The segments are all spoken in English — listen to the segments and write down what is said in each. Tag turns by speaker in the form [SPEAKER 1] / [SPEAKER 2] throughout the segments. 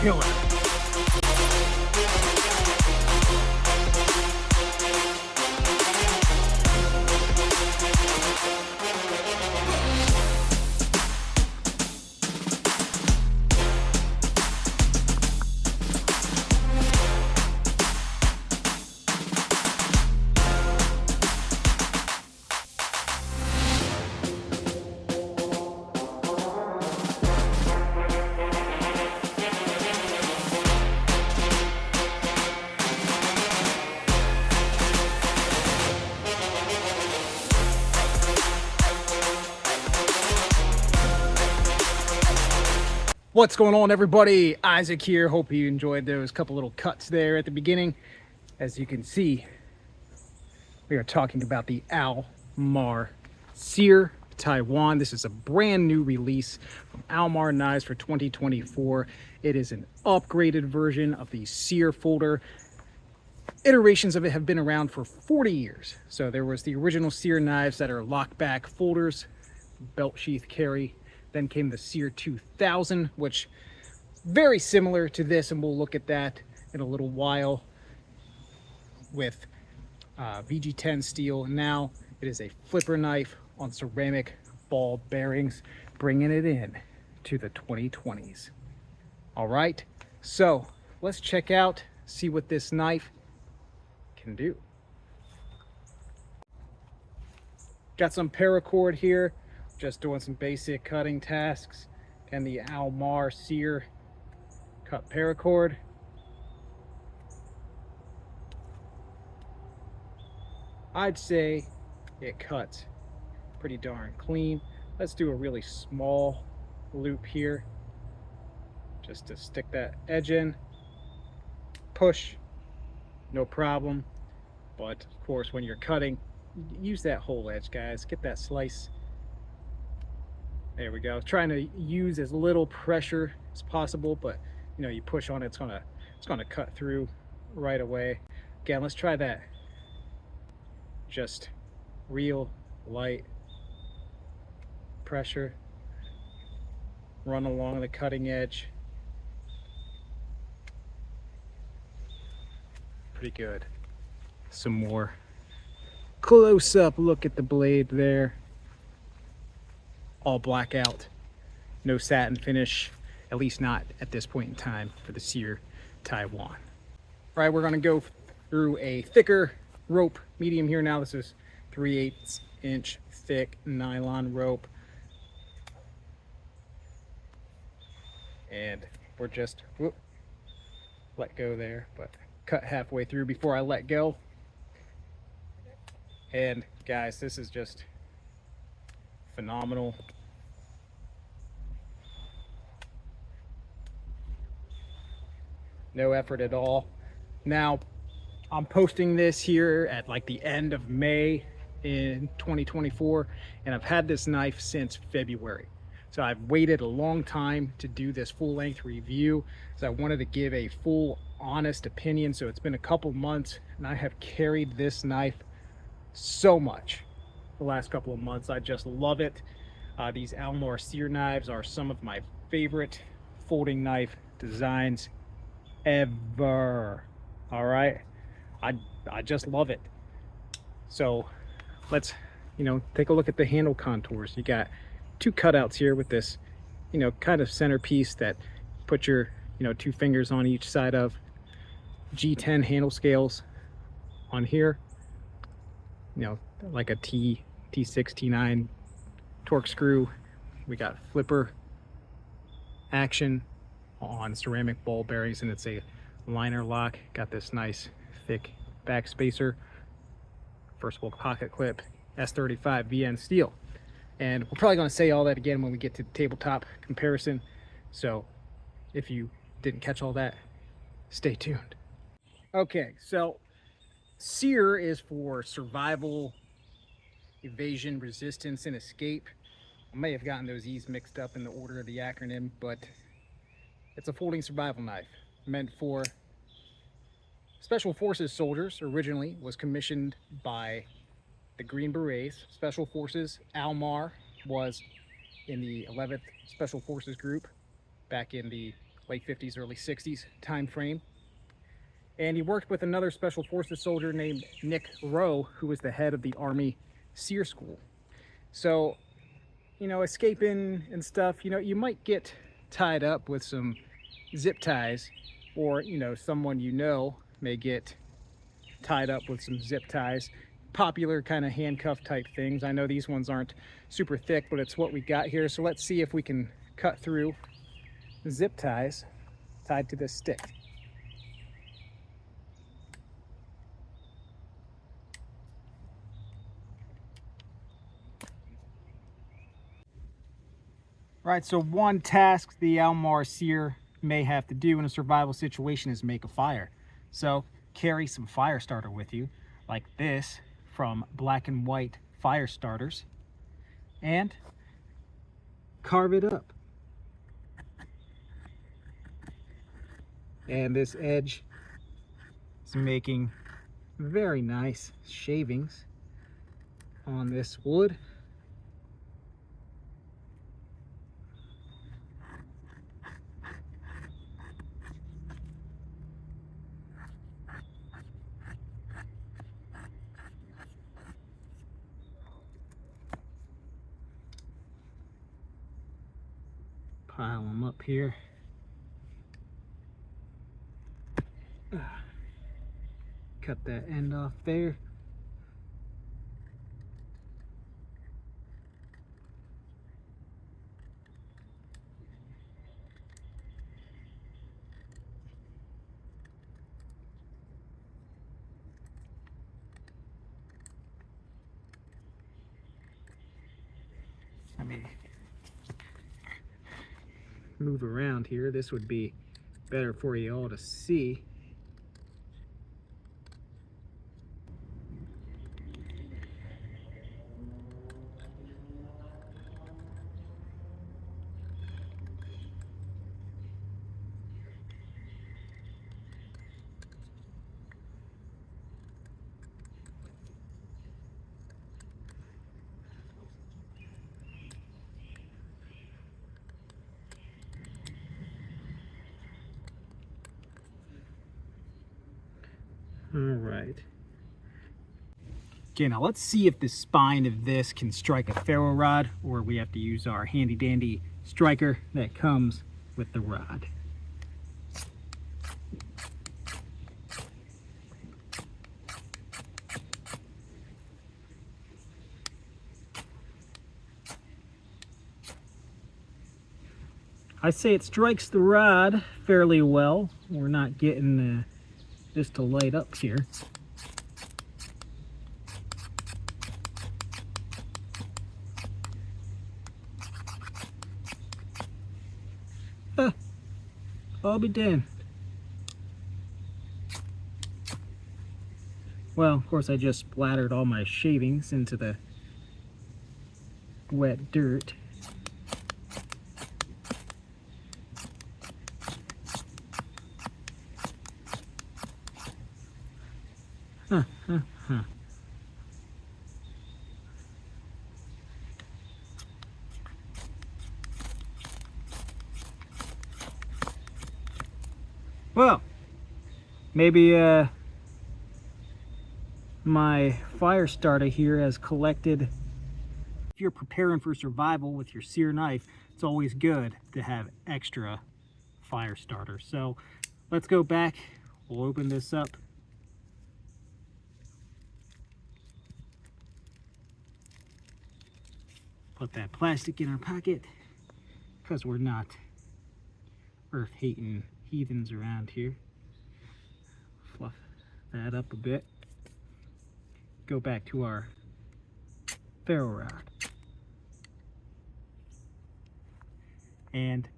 [SPEAKER 1] killer. What's going on, everybody? Isaac here. Hope you enjoyed those couple little cuts there at the beginning. As you can see, we are talking about the Almar SERE Taiwan. This is a brand new release from Almar Knives for 2024. It is an upgraded version of the SERE folder. Iterations of it have been around for 40 years. So there was the original SERE knives that are lock back folders, belt sheath carry. Then came the SERE 2000, which very similar to this, and we'll look at that in a little while, with VG10 steel. Now it is a flipper knife on ceramic ball bearings, bringing it in to the 2020s. All right, so let's check out, see what this knife can do. Got some paracord here. Just doing some basic cutting tasks, and the Almar SERE cut paracord. I'd say it cuts pretty darn clean. Let's do a really small loop here, just to stick that edge in. Push, no problem. But of course, when you're cutting, use that whole edge, guys. Get that slice. There we go. Trying to use as little pressure as possible, but you know, you push on it, it's gonna cut through right away. Again, let's try that. Just real light pressure. Run along the cutting edge. Pretty good. Some more close-up look at the blade there. All blackout, no satin finish, at least not at this point in time for the SERE Taiwan. All right, we're gonna go through a thicker rope medium here now. This is 3/8 inch thick nylon rope. And we're just, let go there, but cut halfway through before I let go. And guys, this is just phenomenal. No effort at all. Now, I'm posting this here at like the end of May in 2024, and I've had this knife since February. So I've waited a long time to do this full-length review, so I wanted to give a full, honest opinion. So it's been a couple months, and I have carried this knife so much the last couple of months. I just love it. These Almar SERE knives are some of my favorite folding knife designs ever. All right, I just love it. So let's, you know, take a look at the handle contours. You got two cutouts here with this, you know, kind of centerpiece that put your, you know, two fingers on each side of. G10 handle scales on here, you know, like a T6, T9 torque screw. We got flipper action on ceramic ball bearings, and it's a liner lock. Got this nice thick back spacer, first bolt pocket clip, S35VN steel. And we're probably going to say all that again when we get to the tabletop comparison, so if you didn't catch all that, stay tuned. Okay, so SERE is for survival, evasion, resistance, and escape. I may have gotten those E's mixed up in the order of the acronym, but it's a folding survival knife meant for Special Forces soldiers. Originally was commissioned by the Green Berets, Special Forces. Almar was in the 11th Special Forces Group back in the late 50s, early 60s time frame. And he worked with another Special Forces soldier named Nick Rowe, who was the head of the Army SERE School. So, you know, escaping and stuff, you know, you might get tied up with some zip ties, or, you know, someone you know may get tied up with some zip ties. Popular kind of handcuff type things. I know these ones aren't super thick, but it's what we got here. So let's see if we can cut through zip ties tied to this stick. All right, so one task the Almar SERE may have to do in a survival situation is make a fire. So carry some fire starter with you, like this from Black and White Fire Starters, and carve it up. And this edge is making very nice shavings on this wood. Pile them up here. Cut that end off there. Let me move around here. This would be better for you all to see. All right. Okay, now let's see if the spine of this can strike a ferro rod, or we have to use our handy dandy striker that comes with the rod. I say it strikes the rod fairly well. We're not getting this to light up here. I'll be damned. Well, of course, I just splattered all my shavings into the wet dirt. Well, maybe my fire starter here has collected. If you're preparing for survival with your SERE knife, it's always good to have extra fire starter. So let's go back. We'll open this up. Put that plastic in our pocket, because we're not earth-hating heathens around here. Fluff that up a bit. Go back to our ferro rod. And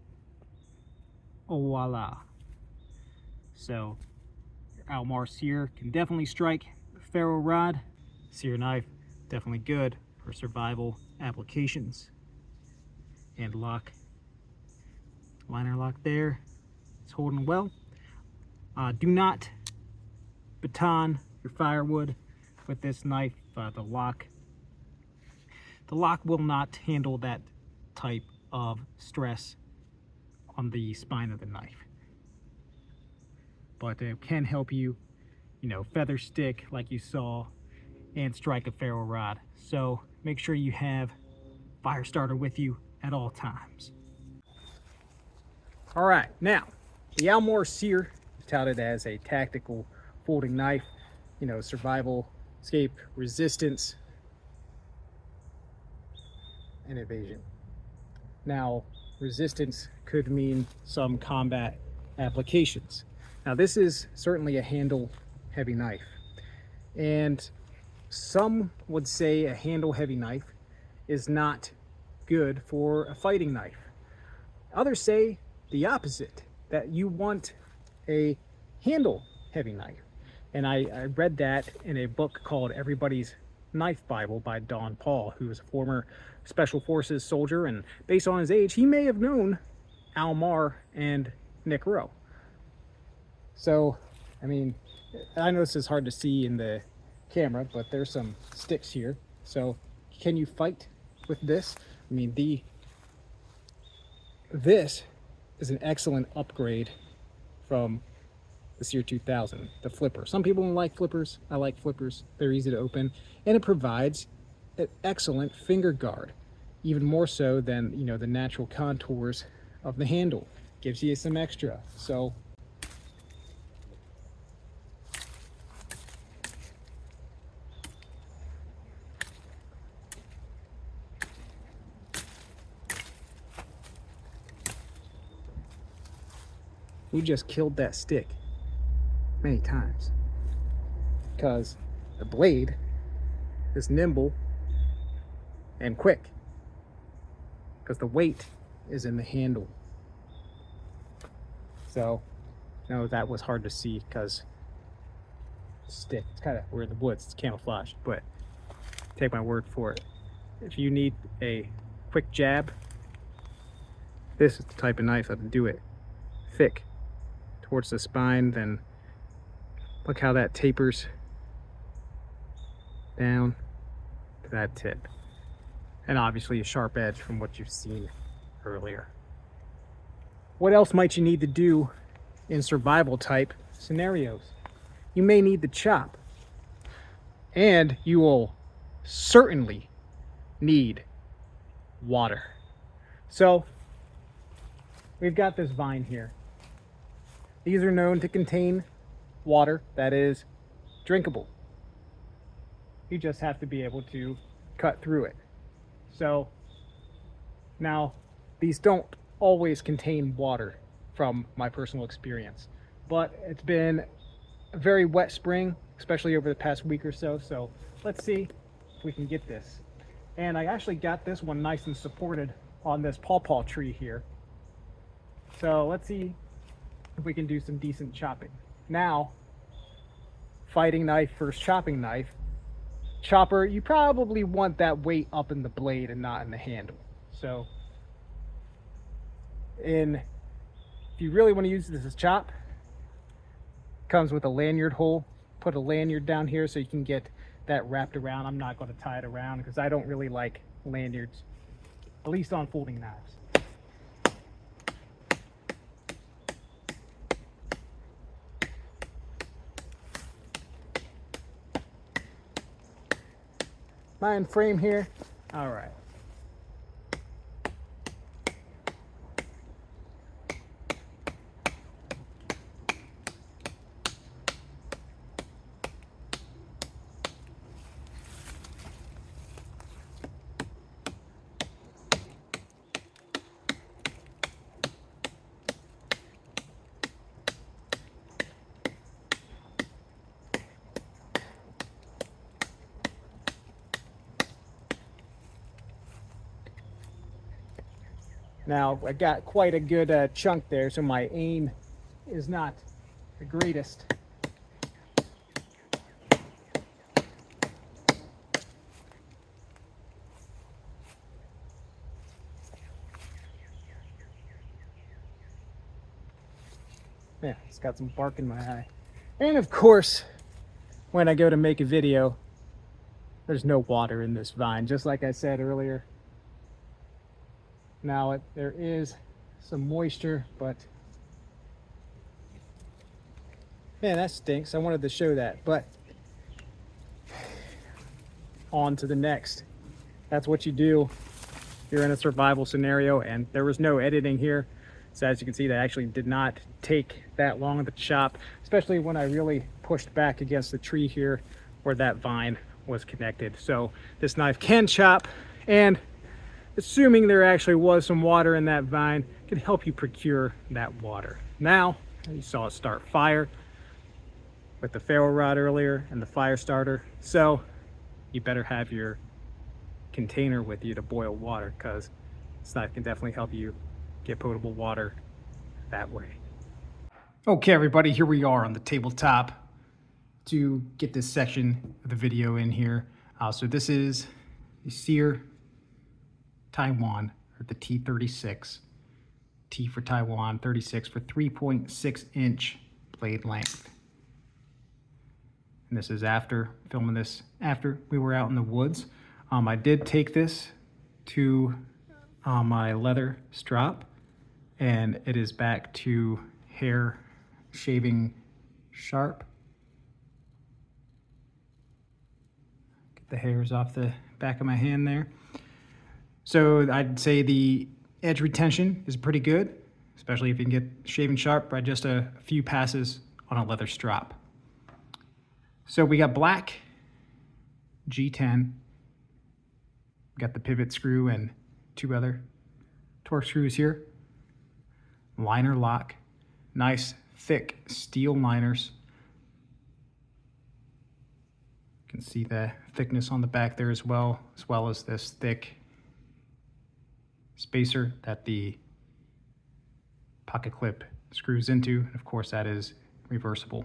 [SPEAKER 1] voila. So Almar SERE can definitely strike the ferro rod. SERE knife, definitely good for survival applications. And lock, liner lock there. It's holding well. Do not baton your firewood with this knife. The lock will not handle that type of stress on the spine of the knife. But it can help you, you know, feather stick like you saw and strike a ferro rod. So make sure you have fire starter with you at all times. All right, now the Almor SERE is touted as a tactical folding knife, you know, survival, escape, resistance, and evasion. Now, resistance could mean some combat applications. Now, this is certainly a handle heavy knife, and some would say a handle heavy knife is not good for a fighting knife. Others say the opposite, that you want a handle heavy knife. And I read that in a book called Everybody's Knife Bible by Don Paul, who is a former Special Forces soldier, and based on his age, he may have known Almor and Nick Rowe. So, I mean, I know this is hard to see in the camera, but there's some sticks here. So, can you fight with this? I mean, this is an excellent upgrade from the SERE 2000, the flipper. Some people don't like flippers. I like flippers. They're easy to open, and it provides an excellent finger guard, even more so than, you know, the natural contours of the handle. Gives you some extra. So we just killed that stick many times because the blade is nimble and quick, because the weight is in the handle. So, no, that was hard to see because stick, it's kind of, we're in the woods, it's camouflaged, but take my word for it. If you need a quick jab, this is the type of knife that'll do it. Thick towards the spine, then look how that tapers down to that tip. And obviously a sharp edge from what you've seen earlier. What else might you need to do in survival type scenarios? You may need to chop, and you will certainly need water. So we've got this vine here. These are known to contain water that is drinkable. You just have to be able to cut through it. So now, these don't always contain water from my personal experience, but it's been a very wet spring, especially over the past week or so. So let's see if we can get this. And I actually got this one nice and supported on this pawpaw tree here. So let's see if we can do some decent chopping. Now, fighting knife versus chopping knife. Chopper, you probably want that weight up in the blade and not in the handle. So, if you really want to use this as chop, comes with a lanyard hole. Put a lanyard down here so you can get that wrapped around. I'm not going to tie it around because I don't really like lanyards, at least on folding knives. Mind frame here. All right. Now, I got quite a good chunk there, so my aim is not the greatest. Yeah, it's got some bark in my eye. And of course, when I go to make a video, there's no water in this vine, just like I said earlier. Now, there is some moisture, but man, that stinks. I wanted to show that, but on to the next. That's what you do. You're in a survival scenario, and there was no editing here. So as you can see, that actually did not take that long to chop, especially when I really pushed back against the tree here where that vine was connected. So this knife can chop, and assuming there actually was some water in that vine, can help you procure that water. Now, you saw it start fire with the ferro rod earlier and the fire starter. So you better have your container with you to boil water, because this knife can definitely help you get potable water that way. Okay, everybody, here we are on the tabletop to get this section of the video in here. So this is the SERE Taiwan, or the T36. T for Taiwan, 36 for 3.6 inch blade length. And this is after filming this, after we were out in the woods. I did take this to my leather strap, and it is back to hair shaving sharp. Get the hairs off the back of my hand there. So I'd say the edge retention is pretty good, especially if you can get shaving sharp by just a few passes on a leather strap. So we got black G10. Got the pivot screw and two other torque screws here. Liner lock, nice thick steel liners. You can see the thickness on the back there as well as this thick spacer that the pocket clip screws into. And of course, that is reversible.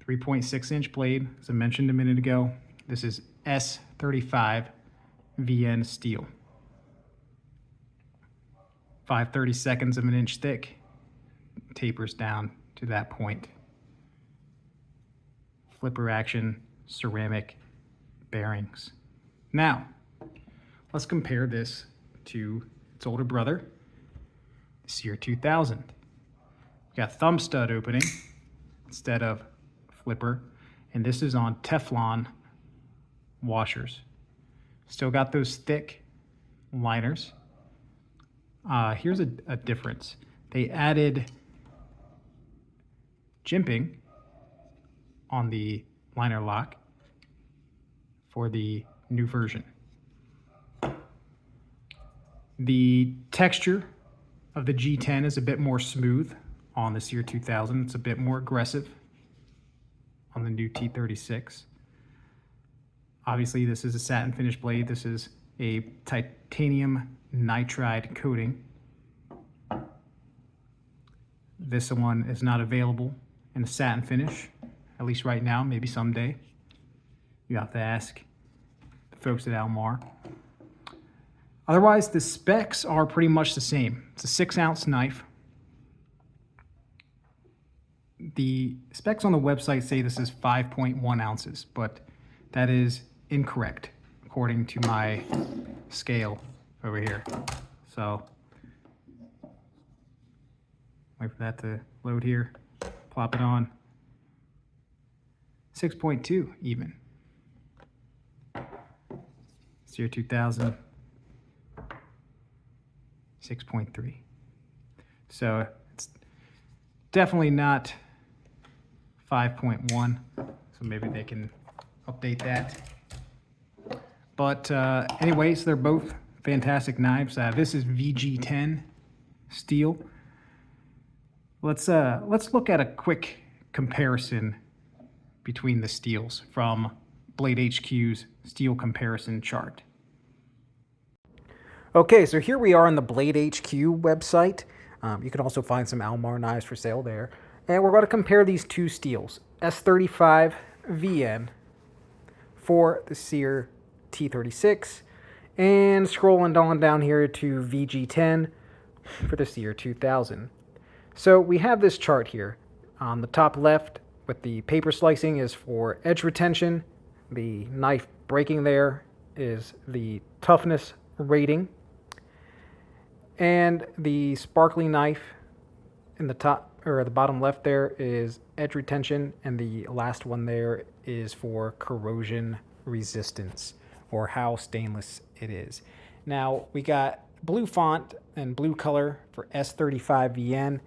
[SPEAKER 1] 3.6 inch blade, as I mentioned a minute ago. This is S35VN steel. 5/32 of an inch thick, tapers down to that point. Flipper action, ceramic bearings. Now, let's compare this to its older brother, the SERE 2000. We got thumb stud opening instead of flipper, and this is on Teflon washers. Still got those thick liners. Here's a difference. They added jimping on the liner lock for the new version. The texture of the G10 is a bit more smooth on the SERE 2000. It's a bit more aggressive on the new T36. Obviously, this is a satin finish blade. This is a titanium nitride coating. This one is not available in a satin finish, at least right now, maybe someday. You have to ask the folks at Almar. Otherwise, the specs are pretty much the same. It's a 6-ounce knife. The specs on the website say this is 5.1 ounces, but that is incorrect according to my scale over here. So wait for that to load here, plop it on. 6.2 even. SERE 2000, 6.3. So it's definitely not 5.1. So maybe they can update that. But anyways, they're both fantastic knives. This is VG10 steel. Let's look at a quick comparison between the steels from Blade HQ's steel comparison chart. Okay, so here we are on the Blade HQ website. You can also find some Almar knives for sale there. And we're going to compare these two steels, S35VN for the SERE T36, and scrolling on down here to VG10 for the SERE 2000. So we have this chart here. On the top left with the paper slicing is for edge retention. The knife breaking there is the toughness rating. And the sparkly knife in the top or the bottom left there is edge retention, and the last one there is for corrosion resistance, or how stainless it is. Now we got blue font and blue color for S35VN,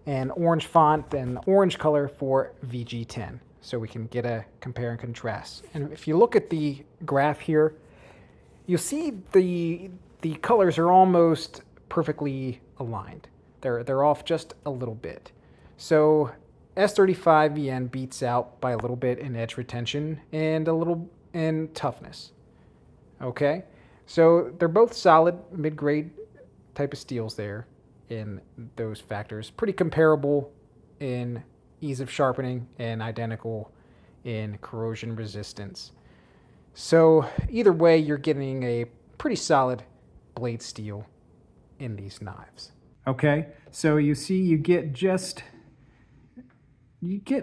[SPEAKER 1] and orange font and orange color for VG10, so we can get a compare and contrast. And if you look at the graph here, you'll see the colors are almost perfectly aligned. They're off just a little bit. So S35VN beats out by a little bit in edge retention and a little in toughness. Okay, so they're both solid mid-grade type of steels there in those factors. Pretty comparable in ease of sharpening and identical in corrosion resistance. So either way, you're getting a pretty solid blade steel in these knives. Okay, so you see you get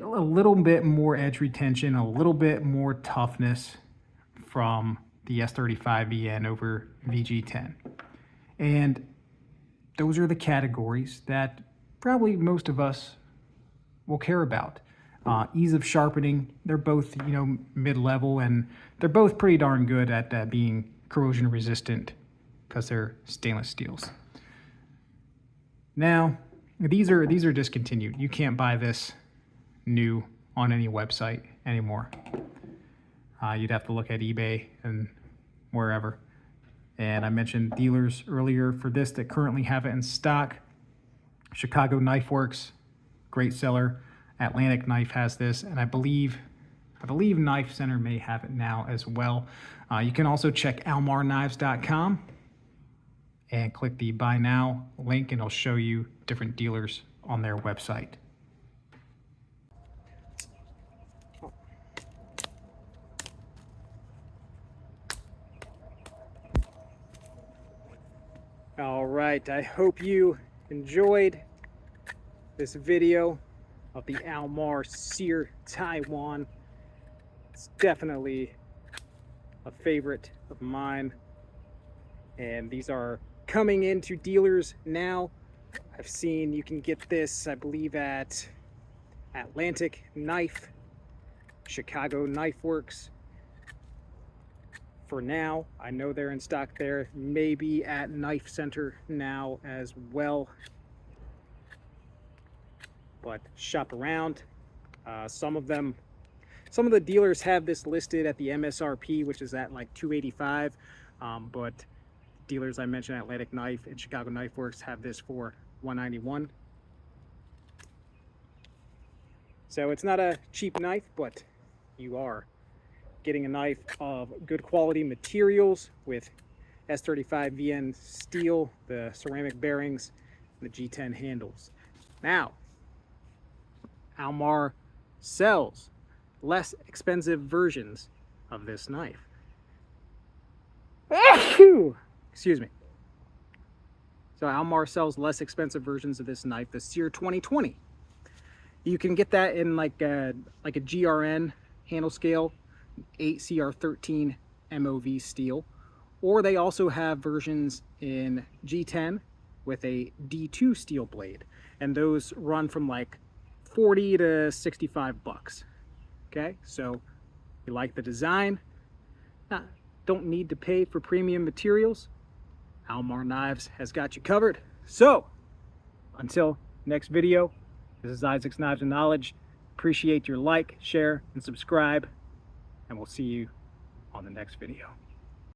[SPEAKER 1] a little bit more edge retention, a little bit more toughness from the S35VN over VG10. And those are the categories that probably most of us will care about. Ease of sharpening, they're both, mid-level, and they're both pretty darn good at being corrosion resistant because they're stainless steels. Now, these are discontinued. You can't buy this new on any website anymore. You'd have to look at eBay and wherever. And I mentioned dealers earlier for this that currently have it in stock. Chicago Knife Works, great seller. Atlantic Knife has this, and I believe Knife Center may have it now as well. You can also check almarknives.com and click the Buy Now link, and it'll show you different dealers on their website. All right, I hope you enjoyed this video of the SERE Taiwan. It's definitely a favorite of mine, and these are coming into dealers now. I've seen you can get this, I believe, at Atlantic Knife, Chicago Knife Works. For now, I know they're in stock there, maybe at Knife Center now as well. But shop around. Some of the dealers have this listed at the MSRP, which is at like $285, but dealers I mentioned, Atlantic Knife and Chicago Knife Works, have this for $191. So it's not a cheap knife, but you are getting a knife of good quality materials with S35VN steel, the ceramic bearings, and the G10 handles. Now, Almar sells less expensive versions of this knife. Excuse me. So Almar sells less expensive versions of this knife, the SERE 2020. You can get that in like a GRN handle scale, 8 CR13 MOV steel, or they also have versions in G10 with a D2 steel blade, and those run from like 40 to 65 bucks. Okay, so you like the design, don't need to pay for premium materials, Almar Knives has got you covered. So until next video, this is Isaac's Knives and Knowledge. Appreciate your like, share, and subscribe, and we'll see you on the next video.